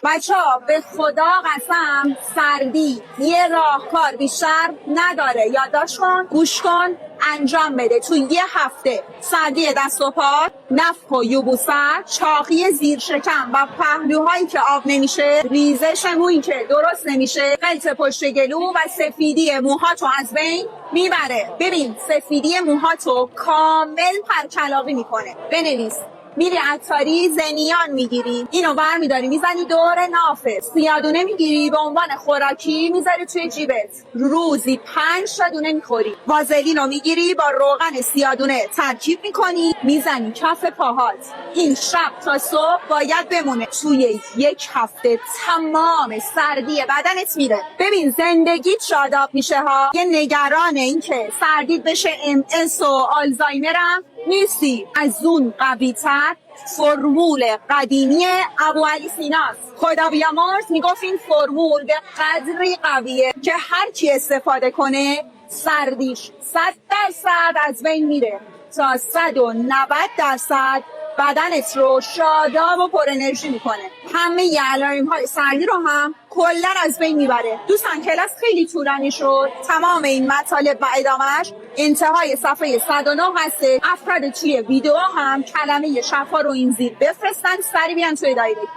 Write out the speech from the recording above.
بچه‌ها به خدا قسم سردی یه راهکار بیشتر نداره. یادداشت کن، گوش کن، انجام بده. تو یه هفته سردی دست و پا، نفخ و یبوست، چاقی زیر شکم و پهلوهایی که آب نمیشه، ریزش مویی که درست نمیشه، قلط پشت گلو و سفیدی موهاتو از بین میبره. ببین سفیدی موهاتو کامل پرکلاقی میکنه. بنویس. میری عطاری زنیان میگیری، اینو برمیداری میزنی دور نافت، سیادونه میگیری به عنوان خوراکی میذاری توی جیبت، روزی 5 تا دونه میخوری. وازلین رو میگیری با روغن سیادونه ترکیب میکنی میزنی کف پاهات. این شب تا صبح باید بمونه. توی یک هفته تمام سردی بدنت میره. ببین زندگیت شاداب میشه ها. یه نگران این که سردیت بشه MS و آلزایمرم نیستی. از اون قوی تر فرمول قدیمی ابو علی سیناست. خدا بیامرز میگفت این فرمول به قدری قویه که هر کی استفاده کنه سردیش 100% از بین میره تا 190% بدنت رو شاداب و پر انرژی میکنه. همه ی علائم های سردی رو هم کلا از بین میبره. دوستان کلاس خیلی طولانی شد. تمام این مطالب و ادامهش انتهای صفحه 109 هسته. افراد توی ویدیو هم کلمه شفا رو این زیر بفرستن، سری بیان توی دایرکت.